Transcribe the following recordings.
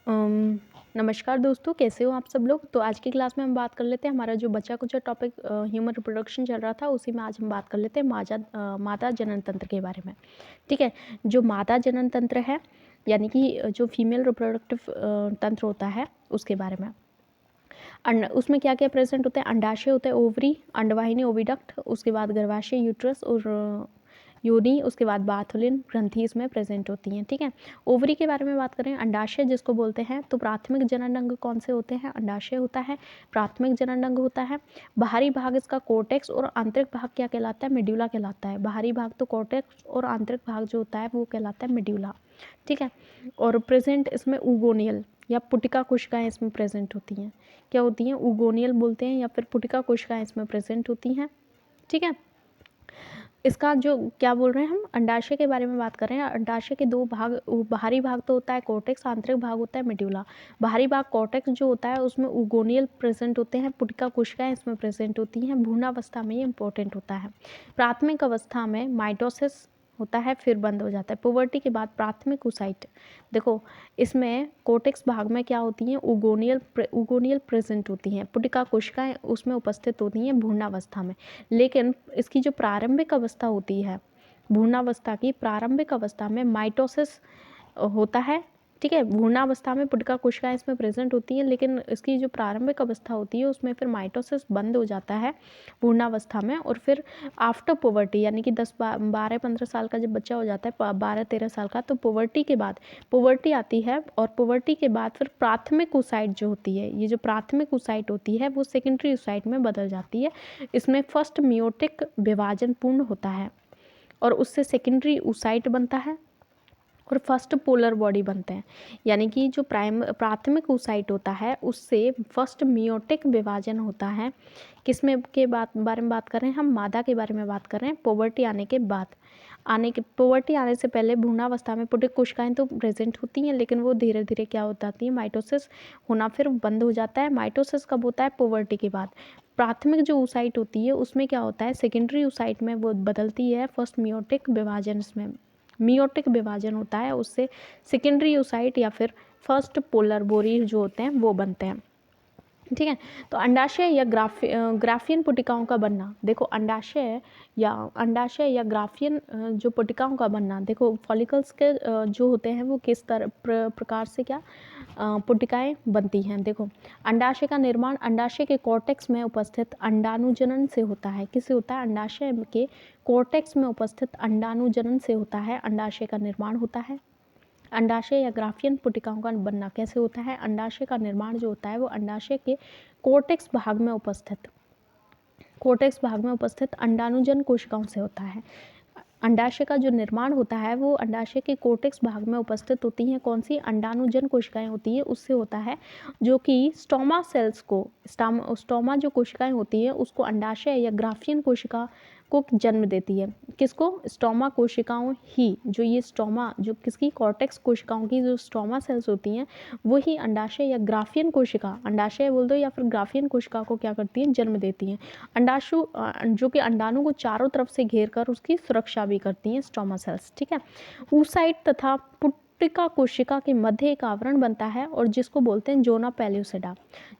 अम, नमस्कार दोस्तों, कैसे हो आप सब लोग। तो आज की क्लास में हम बात कर लेते हैं, हमारा जो बचा कुचा टॉपिक ह्यूमन रिप्रोडक्शन चल रहा था, उसी में आज हम बात कर लेते हैं मादा जनन तंत्र के बारे में। ठीक है। जो मादा जनन तंत्र है, यानी कि जो फीमेल रिप्रोडक्टिव तंत्र होता है, उसके बारे में। उसमें क्या क्या प्रेजेंट होते हैं? अंडाशय होता है, ओवरी, अंडवाहिनी ओविडक्ट, उसके बाद गर्भाशय यूट्रस और योनि, उसके बाद बाथुलिन ग्रंथि इसमें प्रेजेंट होती हैं। ठीक है। ओवरी के बारे में बात करें, अंडाशय जिसको बोलते हैं, तो प्राथमिक जनन अंग कौन से होते हैं? अंडाशय होता है, प्राथमिक जनन अंग होता है। बाहरी भाग इसका कोर्टेक्स और आंतरिक भाग क्या कहलाता है? मेड्यूला कहलाता है। बाहरी भाग तो कोर्टेक्स और आंतरिक भाग जो होता है वो कहलाता है मेड्यूला। ठीक है। और प्रेजेंट इसमें उगोनियल या पुटिका कोशिकाएं इसमें प्रेजेंट होती हैं। क्या होती हैं? उगोनियल बोलते हैं या फिर पुटिका कोशिकाएं इसमें प्रेजेंट होती हैं। ठीक है। इसका जो क्या बोल रहे हैं हम, अंडाशय के बारे में बात कर रहे हैं। अंडाशय के दो भाग, बाहरी भाग तो होता है कोर्टेक्स, आंतरिक भाग होता है मेड्यूला। बाहरी भाग कोर्टेक्स जो होता है उसमें उगोनियल प्रेजेंट होते हैं, पुटिका कोशिकाएं इसमें प्रेजेंट होती हैं। भ्रूणावस्था में ये इंपॉर्टेंट होता है। प्राथमिक अवस्था में माइटोसिस होता है, फिर बंद हो जाता है। पुबर्टी के बाद प्राथमिक ओसाइट, देखो इसमें कोर्टेक्स भाग में क्या होती हैं? उगोनियल प्रेजेंट होती हैं, पुटिका कोशिकाएं उसमें उपस्थित होती हैं भ्रूणावस्था में। लेकिन इसकी जो प्रारंभिक अवस्था होती है, भ्रूणावस्था की प्रारंभिक अवस्था में माइटोसिस होता है। ठीक है। भ्रूणावस्था में पुटिका कोशिकाएं इसमें प्रेजेंट होती हैं, लेकिन इसकी जो प्रारंभिक अवस्था होती है उसमें फिर माइटोसिस बंद हो जाता है भ्रूणावस्था में। और फिर आफ्टर पुबर्टी, यानी कि 10-12-15 साल का जब बच्चा हो जाता है, 12-13 साल का, तो पुबर्टी के बाद पुबर्टी आती है, और पुबर्टी के बाद फिर प्राथमिक ओसाइट जो होती है, ये जो प्राथमिक ओसाइट होती है वो सेकेंडरी ओसाइट में बदल जाती है। इसमें फर्स्ट मियोटिक विभाजन पूर्ण होता है और उससे सेकेंडरी ओसाइट बनता है और फर्स्ट पोलर बॉडी बनते हैं। यानी कि जो प्राथमिक ओसाइट होता है उससे फर्स्ट मियोटिक विभाजन होता है। किसमें के बारे में बात कर रहे हैं हम? मादा के बारे में बात कर रहे हैं। पुबर्टी आने के बाद, पुबर्टी आने से पहले भ्रूणावस्था में पुटिक कोशिकाएं तो प्रेजेंट होती हैं, लेकिन वो धीरे धीरे क्या हो जाती है? माइटोसिस होना फिर बंद हो जाता है। माइटोसिस कब होता है? पुबर्टी के बाद। प्राथमिक जो ओसाइट होती है उसमें क्या होता है? सेकेंडरी ओसाइट में वो बदलती है, फर्स्ट मियोटिक विभाजन, इसमें मियोटिक विभाजन होता है, उससे सेकेंडरी ओसाइट या फिर फर्स्ट पोलर बोरी जो होते हैं वो बनते हैं। ठीक है। तो अंडाशय या ग्राफियन पुटिकाओं का बनना, देखो अंडाशय या ग्राफियन जो पुटिकाओं का बनना, देखो फॉलिकल्स के जो होते हैं वो किस तरह प्रकार से क्या पुटिकाएं बनती हैं। देखो अंडाशय का निर्माण अंडाशय के कॉर्टेक्स में उपस्थित अंडाणुजनन से होता है। किससे होता है? अंडाशय के कॉर्टेक्स में उपस्थित अंडाणुजनन से होता है, अंडाशय का निर्माण होता है। अंडाशय या ग्राफियन पुटिकाओं का बनना कैसे होता है? अंडाशय का निर्माण जो होता है वो अंडाशय के कोर्टेक्स भाग में उपस्थित अंडाणुजन कोशिकाओं से होता है। अंडाशय का जो निर्माण होता है वो अंडाशय के कोर्टेक्स भाग में उपस्थित होती हैं। कौन सी? अंडाणुजन कोशिकाएं होती है, उससे होता है, जो कि स्टोमा जो कोशिकाएं होती है उसको अंडाशय या ग्राफियन कोशिका को जन्म देती है। किसको? स्टोमा कोशिकाओं ही, जो ये स्टोमा जो किसकी? कॉर्टेक्स कोशिकाओं की जो स्टोमा सेल्स होती हैं वही अंडाशय या ग्राफियन कोशिका, अंडाशय बोल दो या फिर ग्राफियन कोशिका को क्या करती हैं? जन्म देती हैं। जो कि अंडाणु को चारों तरफ से घेर कर उसकी सुरक्षा भी करती हैं, स्टोमा सेल्स। ठीक है। oocyte तथा पुटिका कोशिका के मध्य एक आवरण बनता है और जिसको बोलते हैं जोना पेल्यूसिडा।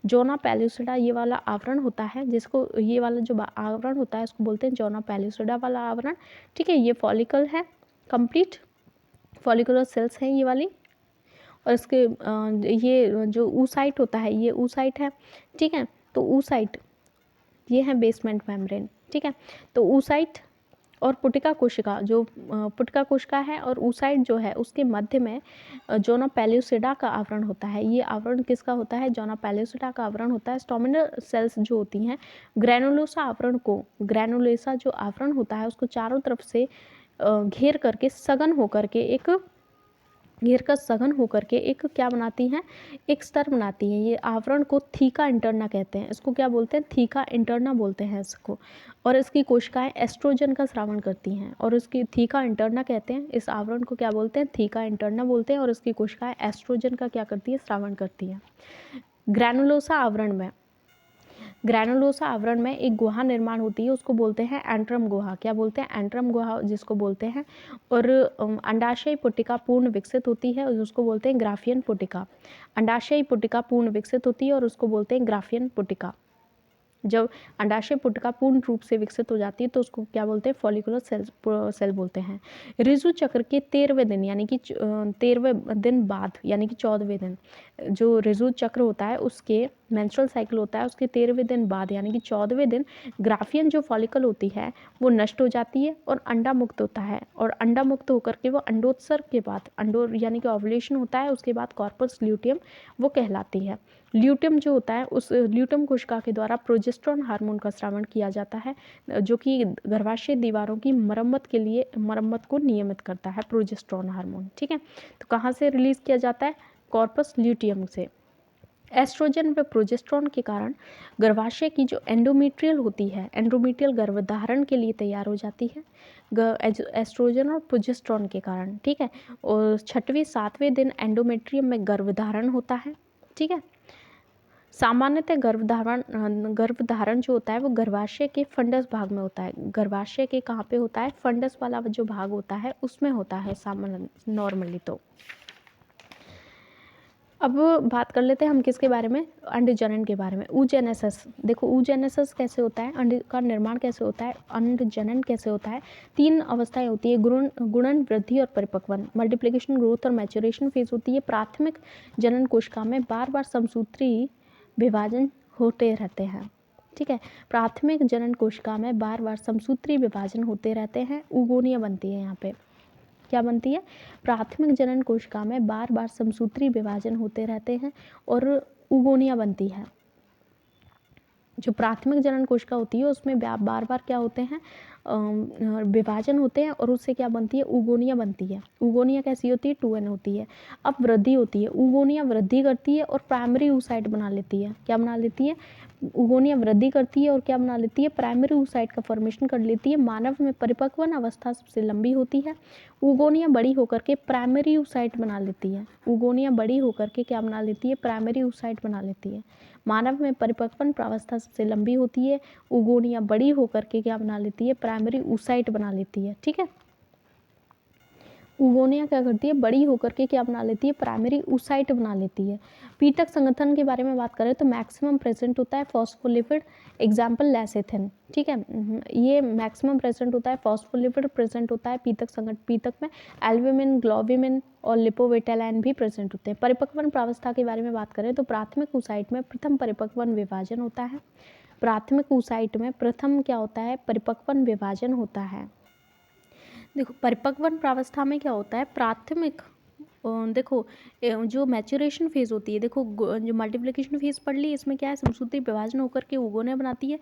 जोना पेल्यूसिडा ये वाला आवरण होता है, जिसको ये वाला जो आवरण होता है उसको बोलते हैं जोना पेल्यूसिडा वाला आवरण। ठीक है। ये फॉलिकल है, कंप्लीट फॉलिकुलर सेल्स हैं ये वाली, और इसके ये जो oocyte होता है ये oocyte है। ठीक है। तो oocyte ये है बेसमेंट मेम्ब्रेन। ठीक है। तो oocyte और पुटिका कोशिका, जो पुटिका कोशिका है और oocyte जो है उसके मध्य में जोना पेल्यूसिडा का आवरण होता है। ये आवरण किसका होता है? जोना पेल्यूसिडा का आवरण होता है। स्टोमिनल सेल्स जो होती हैं ग्रैनुलोसा जो आवरण होता है उसको चारों तरफ से घेर करके सघन होकर के एक क्या बनाती हैं? एक स्तर बनाती हैं। ये आवरण को थीका इंटरना कहते हैं। इसको क्या बोलते हैं? थीका इंटरना बोलते हैं इसको। और इसकी कोशिकाएं एस्ट्रोजन का स्रावन करती हैं और इसकी थीका इंटरना कहते हैं। इस आवरण को क्या बोलते हैं? थीका इंटरना बोलते हैं। और इसकी कोशिकाएं एस्ट्रोजन का क्या करती है? स्रावन करती हैं। ग्रैनुलोसा आवरण में ग्रैनुलोसा आवरण में एक गुहा निर्माण होती है, उसको बोलते हैं एंट्रम गुहा। क्या बोलते हैं? एंट्रम गुहा जिसको बोलते हैं। और अंडाशय पुटिका पूर्ण विकसित होती है, उसको बोलते हैं ग्राफियन पुटिका। अंडाशय पुटिका पूर्ण विकसित होती है और उसको बोलते हैं ग्राफियन पुटिका। जब अंडाशय पुटिका पूर्ण रूप से विकसित हो जाती है तो उसको क्या बोलते हैं? फॉलिकुलर सेल बोलते हैं। ऋतु चक्र के 13वें दिन यानी कि 13वें दिन बाद यानी कि 14वें दिन, जो ऋतु चक्र होता है उसके मेंस्ट्रुअल साइकिल होता है उसके 13वें दिन बाद यानी कि 14वें दिन ग्राफियन जो फॉलिकल होती है वो नष्ट हो जाती है और अंडा मुक्त होता है। और अंडा मुक्त होकर के वो अंडोत्सर्ग के बाद अंडो यानी कि ओव्यूलेशन होता है, उसके बाद कॉर्पस ल्यूटियम वो कहलाती है। ल्यूटियम जो होता है उस ल्यूटियम कोशिका के द्वारा प्रोजेस्टेरोन हार्मोन का स्रावण किया जाता है, जो कि गर्भाशय दीवारों की मरम्मत को नियमित करता है, प्रोजेस्टेरोन हार्मोन। ठीक है, तो कहाँ से रिलीज किया जाता है? कॉर्पस ल्यूटियम से। एस्ट्रोजन व प्रोजेस्टेरोन के कारण गर्भाशय की जो एंडोमेट्रियल होती है, एंडोमेट्रियल गर्भधारण के लिए तैयार हो जाती है एस्ट्रोजन और प्रोजेस्टेरोन के कारण। ठीक है, और 6वें 7वें दिन एंडोमेट्रियम में गर्भधारण होता है। ठीक है, सामान्यतः गर्भधारण जो होता है वो गर्भाशय के फंडस भाग में होता है। गर्भाशय के कहाँ पे होता है? फंडस वाला जो भाग होता है उसमें होता है सामान्य नॉर्मली। तो अब बात कर लेते हैं हम किसके बारे में? अंड जनन के बारे में। ऊजेनेसिस। देखो ऊजेनेसिस कैसे होता है, अंड का निर्माण कैसे होता है, अंड जनन कैसे होता है। 3 अवस्थाएं होती है, गुणन, वृद्धि और परिपक्वन। मल्टीप्लिकेशन, ग्रोथ और मैच्योरेशन फेज होती है। प्राथमिक जनन कोशिका में बार बार समसूत्री विभाजन होते रहते हैं। ठीक है, प्राथमिक जनन कोशिका में बार बार समसूत्री विभाजन होते रहते हैं। उगोनिया बनती है यहाँ पे। क्या बनती है? प्राथमिक जनन कोशिका में बार बार समसूत्री विभाजन होते रहते हैं और उगोनिया बनती है। जो प्राथमिक जनन कोशिका होती है उसमें बार बार क्या होते हैं? विभाजन होते हैं और उससे क्या बनती है? उगोनिया बनती है। उगोनिया कैसी होती है? 2n होती है। अब वृद्धि होती है, उगोनिया वृद्धि करती है और प्राइमरी oocyte बना लेती है। क्या बना लेती है? उगोनिया वृद्धि करती है और क्या बना लेती है? प्राइमरी oocyte का फॉर्मेशन कर लेती है। मानव में परिपक्वन अवस्था सबसे लंबी होती है। उगोनिया बड़ी होकर के प्राइमरी oocyte बना लेती है। उगोनिया बड़ी होकर के क्या बना लेती है? प्राइमरी oocyte बना लेती है। मानव में परिपक्वन प्रावस्था सबसे लंबी होती है। उगोनिया बड़ी होकर के क्या बना लेती है? प्राइमरी oocyte बना लेती है। ठीक है, उगोनिया क्या करती है? बड़ी होकर के क्या बना लेती है? प्राइमरी oocyte बना लेती है। पीटक संगठन के बारे में बात करें तो मैक्सिमम प्रेजेंट होता है फॉस्फोलिपिड, एग्जाम्पल लेसेथिन। ठीक है, ये मैक्सिमम प्रेजेंट होता है, फॉस्फोलिपिड प्रेजेंट होता है पीतक में। एल्ब्यूमिन, ग्लोबिमिन और लिपोविटेलाइन भी प्रेजेंट होते हैं। परिपक्वन प्रावस्था के बारे में बात करें तो प्राथमिक oocyte में प्रथम परिपक्वन विभाजन होता है। प्राथमिक oocyte में प्रथम क्या होता है? परिपक्वन विभाजन होता है। देखो परिपक्वन प्रावस्था में क्या होता है? प्राथमिक देखो जो मैच्योरेशन फेज होती है, देखो जो मल्टीप्लिकेशन फेज पढ़ ली, इसमें क्या है? समसूत्री विभाजन होकर के उगोनिया बनाती है।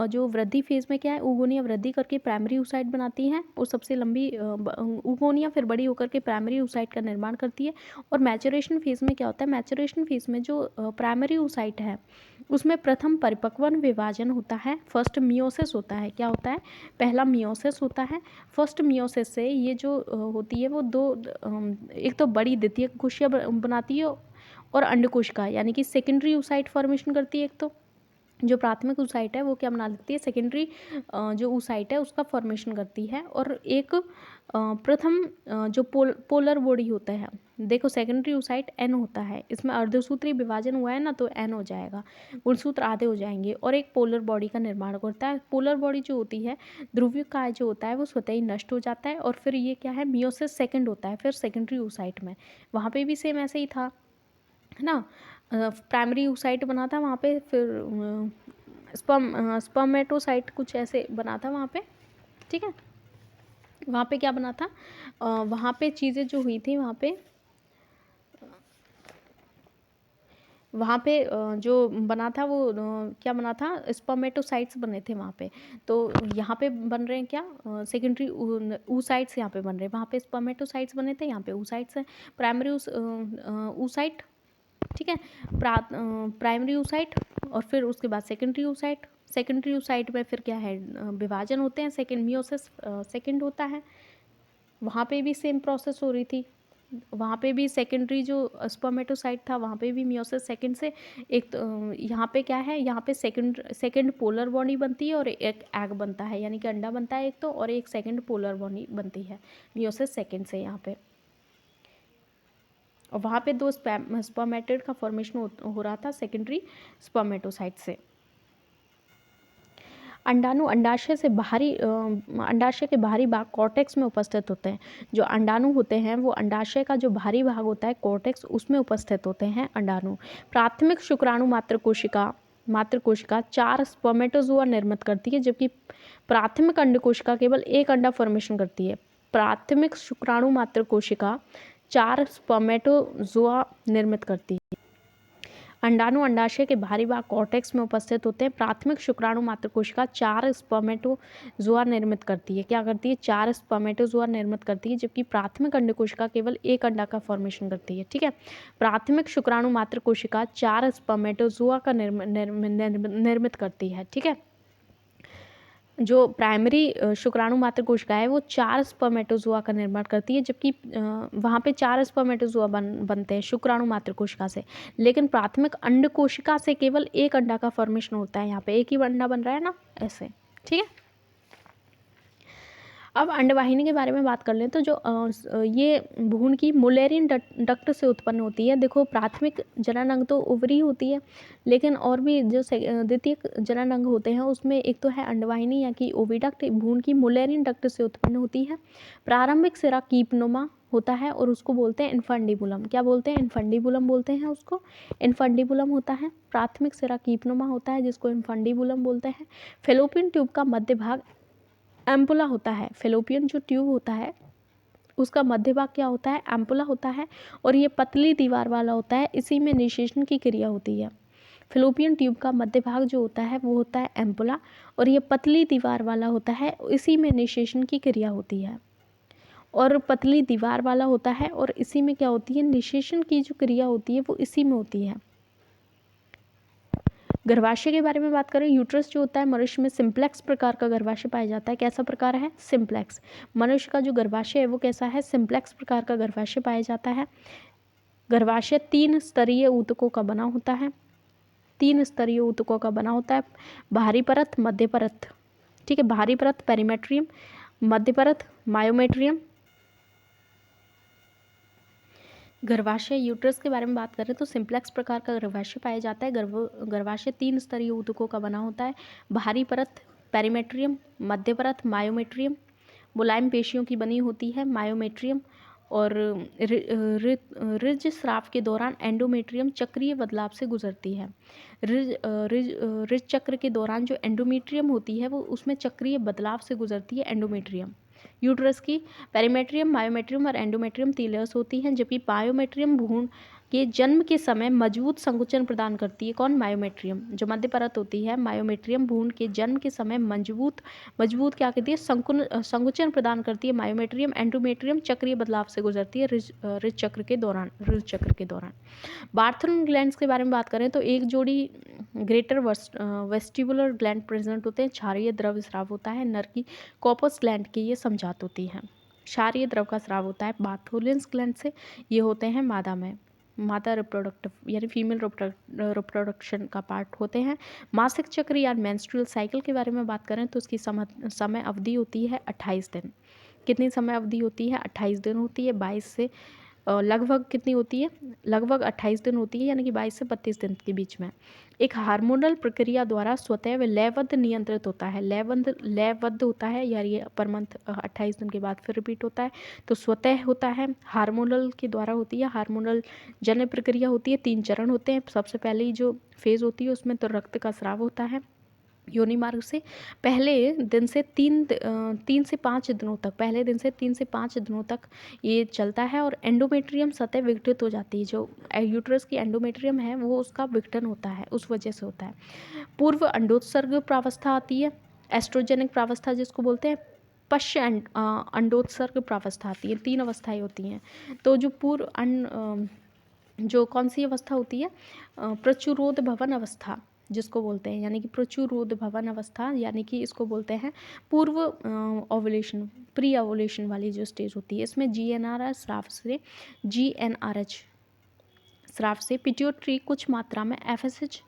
जो वृद्धि फेज में क्या है? उगोनिया वृद्धि करके प्राइमरी oocyte बनाती है और सबसे लंबी उगोनिया फिर बड़ी होकर के प्राइमरी oocyte का निर्माण करती है। और मैच्योरेशन फेज में क्या होता है? मैच्योरेशन फेज में जो प्राइमरी oocyte है उसमें प्रथम परिपक्वन विभाजन होता है, फर्स्ट मियोसिस होता है। क्या होता है? पहला मियोसिस होता है। फर्स्ट मियोसिस से ये जो होती है वो एक तो बड़ी द्वितीयक कोशिका बनाती है और अंड कोशिका यानी कि सेकेंडरी oocyte फॉर्मेशन करती है। एक तो जो प्राथमिक oocyte है वो क्या बना लेती है? सेकेंडरी जो oocyte है उसका फॉर्मेशन करती है। और एक प्रथम जो पोलर बॉडी होता है, देखो सेकेंडरी oocyte n होता है, इसमें अर्धसूत्री विभाजन हुआ है ना तो n हो जाएगा, गुणसूत्र आधे हो जाएंगे और एक पोलर बॉडी का निर्माण करता है। पोलर बॉडी जो होती है, ध्रुवीय काय जो होता है वो स्वतः ही नष्ट हो जाता है और फिर ये क्या है? मियोसिस सेकेंड होता है फिर सेकेंडरी oocyte में। वहाँ पे भी सेम ऐसे ही था, है ना? प्राइमरी oocyte बना था वहाँ पे, फिर स्पर्मेटोसाइट कुछ ऐसे बना था वहाँ पे। ठीक है, वहाँ पे क्या बना था? वहाँ पे चीज़ें जो हुई थी वहाँ पे जो बना था वो क्या बना था? स्पर्मेटोसाइट्स बने थे वहाँ पे। तो यहाँ पे बन रहे हैं क्या? सेकेंडरी oocytes यहाँ पे बन रहे हैं। वहाँ पे स्पर्मेटोसाइट्स बने थे, यहाँ पे oocytes हैं। प्राइमरी oocyte, ठीक है, प्राइमरी oocyte और फिर उसके बाद सेकेंडरी oocyte। सेकेंडरी oocyte में फिर क्या है? विभाजन होते हैं, सेकेंड मियोसिस सेकेंड होता है। वहाँ पे भी सेम प्रोसेस हो रही थी। वहाँ पे भी सेकेंडरी जो स्पर्मेटोसाइट था वहाँ पे भी मियोसिस सेकंड से एक तो यहाँ पे क्या है, यहाँ पे सेकंड पोलर बॉडी बनती है और एक एग बनता है, यानी कि अंडा बनता है एक तो, और एक सेकंड पोलर बॉडी बनती है मियोसिस सेकंड से यहाँ पे। और वहाँ पे 2 स्पर्मेटिड का फॉर्मेशन हो रहा था सेकेंडरी स्पर्मेटोसाइट से। अंडाणु अंडाशय के बाहरी भाग कॉर्टेक्स में उपस्थित होते हैं। जो अंडाणु होते हैं वो अंडाशय का जो बाहरी भाग होता है कॉर्टेक्स, उसमें उपस्थित होते हैं अंडाणु। प्राथमिक शुक्राणु मात्र कोशिका 4 स्पर्मेटोजोआ निर्मित करती है, जबकि प्राथमिक अंड कोशिका केवल एक अंडा फॉर्मेशन करती है। प्राथमिक शुक्राणु मात्र कोशिका 4 स्पर्मेटोजोआ निर्मित करती है। अंडाणु अंडाशय के बाहरी भाग कॉर्टेक्स में उपस्थित होते हैं। प्राथमिक शुक्राणु मात्र कोशिका 4 स्पर्मेटोजोआ निर्मित करती है। क्या करती है? 4 स्पर्मेटोजोआ निर्मित करती है, जबकि प्राथमिक अंड कोशिका केवल एक अंडा का फॉर्मेशन करती है। ठीक है, प्राथमिक शुक्राणु मात्र कोशिका 4 स्पर्मेटोजोआ का निर्मित करती है। ठीक है, जो प्राइमरी शुक्राणु मात्र कोशिका है वो 4 स्पर्मेटोजोआ का निर्माण करती है, जबकि वहाँ पे 4 स्पर्मेटोजोआ बनते हैं शुक्राणु मात्र कोशिका से, लेकिन प्राथमिक अंड कोशिका से केवल एक अंडा का फॉर्मेशन होता है। यहाँ पे एक ही अंडा बन रहा है ना, ऐसे। ठीक है, अब अंडवाहिनी के बारे में बात कर लें तो जो ये भ्रूण की मुलेरियन डक्ट से उत्पन्न होती है। देखो, प्राथमिक जनन अंग तो ओवरी होती है, लेकिन और भी जो द्वितीयक जनन अंग होते हैं उसमें एक तो है अंडवाहिनी या कि ओविडक्ट। भ्रूण की मुलेरियन डक्ट से उत्पन्न होती है। प्रारंभिक सिरा कीपनुमा होता है और उसको बोलते हैं इन्फंडिबुलम। क्या बोलते हैं? इन्फंडिबुलम बोलते हैं उसको। इन्फंडिबुलम होता है, प्राथमिक सिरा कीपनुमा होता है जिसको इन्फंडिबुलम बोलते हैं। फेलोपियन ट्यूब का मध्य भाग एम्पुला होता है। फेलोपियन जो ट्यूब होता है उसका मध्य भाग क्या होता है? एम्पुला होता है, और ये पतली दीवार वाला होता है। इसी में निषेचन की क्रिया होती है। फेलोपियन ट्यूब का मध्य भाग जो होता है वो होता है एम्पुला, और ये पतली दीवार वाला होता है। इसी में निषेचन की क्रिया होती है, और पतली दीवार वाला होता है, और इसी में क्या होती है? निषेचन की जो क्रिया होती है वो इसी में होती है। गर्भाशय के बारे में बात करें, यूट्रस जो होता है मनुष्य में सिंप्लेक्स प्रकार का गर्भाशय पाया जाता है। कैसा प्रकार है? सिंप्लेक्स। मनुष्य का जो गर्भाशय है वो कैसा है? सिंप्लेक्स प्रकार का गर्भाशय पाया जाता है। गर्भाशय 3 स्तरीय ऊतकों का बना होता है। 3 स्तरीय ऊतकों का बना होता है। बाहरी परत, मध्य परत। ठीक है, बाहरी परत पेरीमेट्रियम, मध्य परत मायोमेट्रियम। गर्भाशय यूट्रस के बारे में बात करें तो सिंप्लेक्स प्रकार का गर्भाशय पाया जाता है। गर्भाशय 3 स्तरीय ऊतकों का बना होता है। बाहरी परत पेरीमेट्रियम, मध्य परत मायोमेट्रियम, मुलायम पेशियों की बनी होती है मायोमेट्रियम, और ऋज स्राव के दौरान एंडोमेट्रियम चक्रीय बदलाव से गुजरती है। ऋज चक्र के दौरान जो एंडोमेट्रियम होती है वो उसमें चक्रीय बदलाव से गुजरती है एंडोमेट्रियम। यूट्रस की पेरीमेट्रियम, मायोमेट्रियम और एंडोमेट्रियम 3 लेयर्स होती हैं, जबकि मायोमेट्रियम भ्रूण के जन्म के समय मजबूत संकुचन प्रदान करती है। कौन? मायोमेट्रियम। जो मध्य परत होती है मायोमेट्रियम भ्रूण के जन्म के समय मजबूत क्या करती है? संकुचन प्रदान करती है मायोमेट्रियम। एंडोमेट्रियम चक्रीय बदलाव से गुजरती है ऋज चक्र के दौरान। बार्थरूम ग्लैंड्स के बारे में बात करें तो एक जोड़ी ग्रेटर वेस्टिबुलर ग्लैंड प्रेजेंट होते हैं। क्षारीय द्रव स्राव होता है। नर की कॉर्पस ग्लैंड की ये समझात होती है। क्षारीय द्रव का स्राव होता है बार्थोलिन्स ग्लैंड से। ये होते हैं मादा रिप्रोडक्टिव यानी फीमेल रिप्रोडक्शन का पार्ट होते हैं। मासिक चक्र या मेंस्ट्रुअल साइकिल के बारे में बात करें तो उसकी समय अवधि होती है 28 दिन। कितनी समय अवधि होती है? 28 दिन होती है। 22 से लगभग कितनी होती है? लगभग 28 दिन होती है, यानी कि 22 से 32 दिन के बीच में। एक हार्मोनल प्रक्रिया द्वारा स्वतः लयबद्ध नियंत्रित होता है। लयबद्ध होता है यार, ये पर मंथ 28 दिन के बाद फिर रिपीट होता है, तो स्वतः होता है, हार्मोनल के द्वारा होती है। हार्मोनल जन्य प्रक्रिया होती है। 3 चरण होते हैं। सबसे पहले जो फेज होती है उसमें तो रक्त का स्राव होता है योनि मार्ग से। पहले दिन से 3 से 5 दिनों तक, पहले दिन से 3 से 5 दिनों तक ये चलता है, और एंडोमेट्रियम सतह विघटित हो जाती है। जो यूट्रस की एंडोमेट्रियम है वो उसका विघटन होता है, उस वजह से होता है। पूर्व अंडोत्सर्ग प्रावस्था आती है, एस्ट्रोजेनिक प्रावस्था जिसको बोलते हैं। पश्च अंडोत्सर्ग प्रावस्था आती है। 3 अवस्थाएं होती हैं। तो जो जो कौन सी अवस्था होती है? प्रचुरोद भवन अवस्था, जिसको बोलते हैं, यानी कि प्रचुरोद्भवन अवस्था, यानी कि इसको बोलते हैं पूर्व ओवुलेशन, प्री ओवुलेशन वाली जो स्टेज होती है। इसमें जीएनआरएच स्राव से पिट्यूटरी कुछ मात्रा में एफएसएच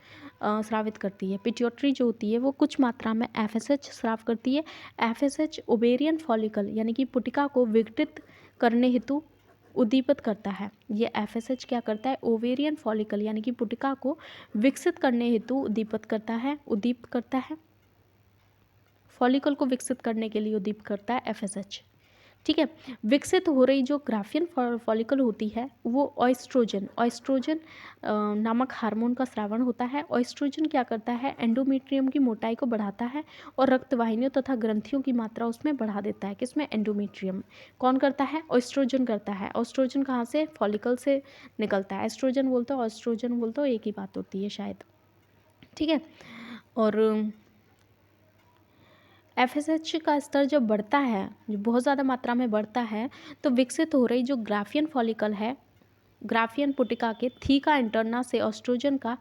स्रावित करती है। पिट्यूटरी जो होती है वो कुछ मात्रा में एफएसएच स्राव करती है। एफएसएच ओवेरियन फॉलिकल यानी कि पुटिका को विघटित करने हेतु उद्दीपित करता है। ये एफएसएच क्या करता है? ओवेरियन फॉलिकल यानी कि पुटिका को विकसित करने हेतु उद्दीपित करता है। फॉलिकल को विकसित करने के लिए उद्दीपित करता है एफएसएच। ठीक है। विकसित हो रही जो ग्राफियन फॉलिकल होती है वो ऑयस्ट्रोजन नामक हार्मोन का स्रावण होता है। ऑयस्ट्रोजन क्या करता है? एंडोमेट्रियम की मोटाई को बढ़ाता है और रक्तवाहिनियों तथा ग्रंथियों की मात्रा उसमें बढ़ा देता है। किसमें? एंडोमेट्रियम। कौन करता है? ऑयस्ट्रोजन करता है। ऑयस्ट्रोजन कहाँ से? फॉलिकल से निकलता है। एस्ट्रोजन बोलते हो, ऑयस्ट्रोजन बोलते हो, एक ही बात होती है शायद। ठीक है। और एफएसएच का स्तर जब बढ़ता है, जो बहुत ज़्यादा मात्रा में बढ़ता है, तो विकसित हो रही जो ग्राफियन फॉलिकल है, ग्राफियन पुटिका के थीका इंटरना से ऑस्ट्रोजन का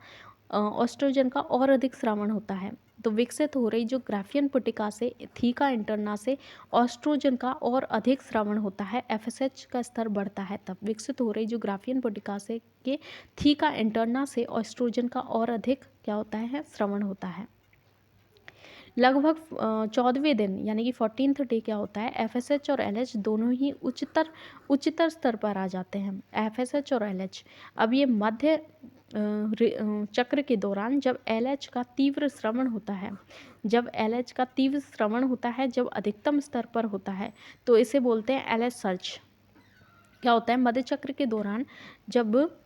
और अधिक स्रावण होता है। तो विकसित हो रही जो ग्राफियन पुटिका से थीका इंटरना से ऑस्ट्रोजन का और अधिक स्रावण होता है। एफएसएच का स्तर बढ़ता है तब विकसित हो रही जो ग्राफियन पुटिका से के थीका इंटरना से ऑस्ट्रोजन का और अधिक क्या होता है? स्रावण होता है। लगभग 14वें दिन यानी कि 14th डे क्या होता है? एफएसएच और एलएच दोनों ही उच्चतर स्तर पर आ जाते हैं। एफएसएच और एलएच अब ये मध्य चक्र के दौरान जब एलएच का तीव्र स्रवण होता है, जब अधिकतम स्तर पर होता है, तो इसे बोलते हैं एलएच सर्ज। क्या होता है? मध्य चक्र के दौरान जब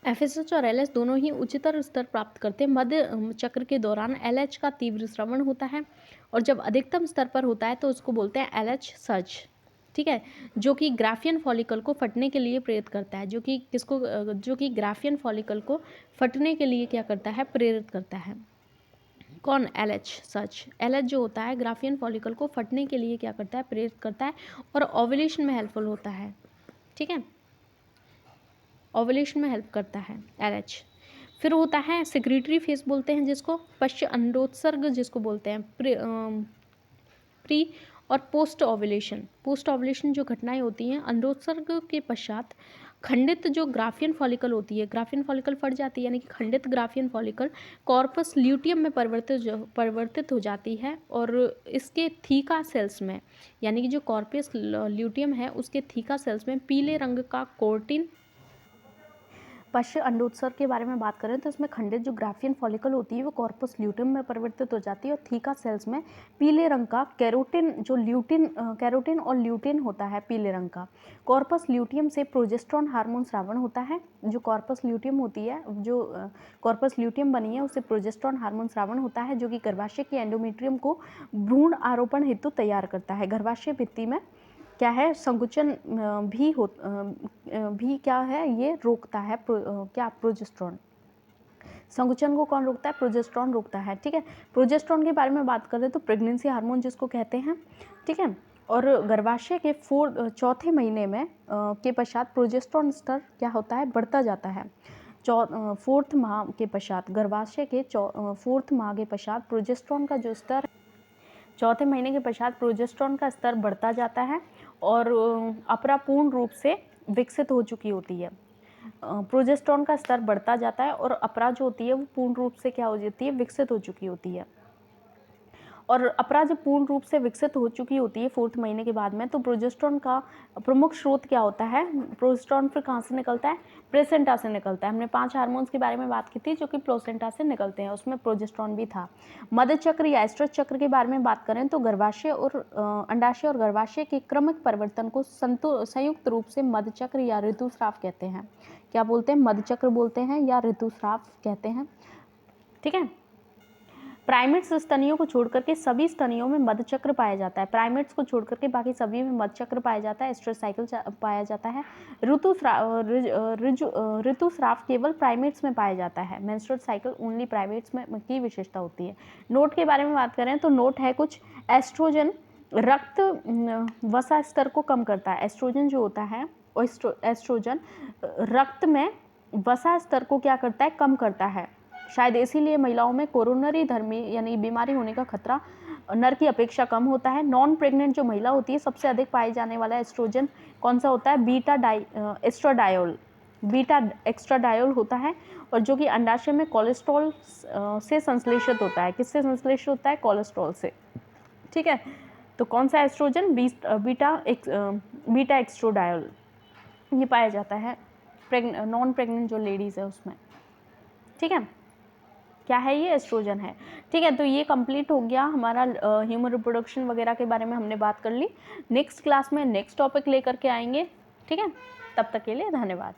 एफएसएच और एलएच दोनों ही उच्चतर स्तर प्राप्त करते हैं, मध्य चक्र के दौरान एलएच का तीव्र स्रवण होता है और जब अधिकतम स्तर पर होता है तो उसको बोलते हैं एलएच सर्ज। ठीक है। जो कि ग्राफियन फॉलिकल को फटने के लिए प्रेरित करता है, जो कि ग्राफियन फॉलिकल को फटने के लिए क्या करता है? प्रेरित करता है। कौन? LH surge. एलएच जो होता है ग्राफियन फॉलिकल को फटने के लिए क्या करता है? प्रेरित करता है और ओव्यूलेशन में हेल्पफुल होता है। ठीक है। ओवुलेशन में हेल्प करता है एलएच। फिर होता है सेक्रेटरी फेज बोलते हैं जिसको, पश्च अंडोत्सर्ग जिसको बोलते हैं, प्री और पोस्ट ओवुलेशन जो घटनाएं होती हैं अंडोत्सर्ग के पश्चात, खंडित जो ग्राफियन फॉलिकल होती है, ग्राफियन फॉलिकल फट जाती है यानी कि खंडित ग्राफियन फॉलिकल कॉर्पस ल्यूटियम में परिवर्तित हो जाती है और इसके थीका सेल्स में, यानी कि जो कॉर्पस ल्यूटियम है उसके थीका सेल्स में पीले रंग का कोर्टिन। पश्च अंडोत्सर्ग के बारे में बात करें तो इसमें खंडित जो ग्राफियन फॉलिकल होती है वो कॉर्पस ल्यूटियम में परिवर्तित हो जाती है और थीका सेल्स में पीले रंग का कैरोटिन और ल्यूटिन होता है पीले रंग का। कॉर्पस ल्यूटियम से प्रोजेस्टेरॉन हार्मोन स्रावण होता है। जो कॉर्पस ल्यूटियम होती है, जो कॉर्पस ल्यूटियम बनी है उससे प्रोजेस्टेरॉन हार्मोन स्रावण होता है जो कि गर्भाशय के एंडोमेट्रियम को भ्रूण आरोपण हेतु तैयार करता है। गर्भाशय भित्ति में क्या है? संकुचन भी क्या है? ये रोकता है क्या? प्रोजेस्टेरॉन। संकुचन को कौन रोकता है? प्रोजेस्टेरॉन रोकता है। ठीक है। प्रोजेस्टेरॉन के बारे में बात करें तो प्रेगनेंसी हार्मोन जिसको कहते हैं। ठीक है। और गर्भाशय के चौथे महीने में के पश्चात प्रोजेस्टेरॉन स्तर क्या होता है? बढ़ता जाता है। 4th माह के पश्चात, गर्भाशय के 4th माह के पश्चात प्रोजेस्टेरॉन का जो स्तर, चौथे महीने के पश्चात प्रोजेस्टेरॉन का स्तर बढ़ता जाता है और अपरा पूर्ण रूप से विकसित हो चुकी होती है। प्रोजेस्टेरॉन का स्तर बढ़ता जाता है और अपरा जो होती है वो पूर्ण रूप से क्या हो जाती है? विकसित हो चुकी होती है। और अपरा जब पूर्ण रूप से विकसित हो चुकी होती है 4th महीने के बाद में, तो प्रोजेस्टेरॉन का प्रमुख स्रोत क्या होता है? प्रोजेस्टेरॉन फिर कहाँ से निकलता है? प्लेसेंटा से निकलता है। हमने 5 हार्मोन्स के बारे में बात की थी जो कि प्लेसेंटा से निकलते हैं, उसमें प्रोजेस्टेरॉन भी था। मध्य चक्र या एस्ट्रस चक्र के बारे में बात करें तो गर्भाशय और अंडाशय और गर्भाशय के क्रमिक परिवर्तन को संयुक्त रूप से मध्य चक्र या ऋतुस्राव कहते हैं। क्या बोलते हैं? मध्य चक्र बोलते हैं या ऋतुस्राव कहते हैं। ठीक है। प्राइमेट्स स्तनियों को छोड़कर के सभी स्तनियों में मध्य चक्र पाया जाता है। प्राइमेट्स को छोड़कर के बाकी सभी में मध्य चक्र पाया जाता है, एस्ट्रस साइकिल पाया जाता है। ऋतुस्राव केवल प्राइमेट्स में पाया जाता है। मेंस्ट्रुअल साइकिल ओनली प्राइमेट्स में की विशेषता होती है। नोट के बारे में बात करें तो नोट है कुछ, एस्ट्रोजन रक्त वसा स्तर को कम करता है। एस्ट्रोजन जो होता है, एस्ट्रोजन रक्त में वसा स्तर को क्या करता है? कम करता है। शायद इसीलिए महिलाओं में कोरोनरी धर्मी यानी बीमारी होने का खतरा नर की अपेक्षा कम होता है। नॉन प्रेग्नेंट जो महिला होती है, सबसे अधिक पाए जाने वाला एस्ट्रोजन कौन सा होता है? एस्ट्राडायोल, बीटा एक्स्ट्राडायोल होता है, और जो कि अंडाशय में कोलेस्ट्रॉल से संश्लेषित होता है। किससे संश्लेषित होता है? कोलेस्ट्रॉल से। ठीक है, तो कौन सा एस्ट्रोजन? बीटा एक्स्ट्राडायोल, ये पाया जाता है नॉन प्रेग्नेंट जो लेडीज़ है उसमें। ठीक है, क्या है ये? एस्ट्रोजन है। ठीक है, तो ये कंप्लीट हो गया हमारा ह्यूमन रिप्रोडक्शन वगैरह के बारे में हमने बात कर ली। नेक्स्ट क्लास में नेक्स्ट टॉपिक लेकर के आएंगे। ठीक है, तब तक के लिए धन्यवाद।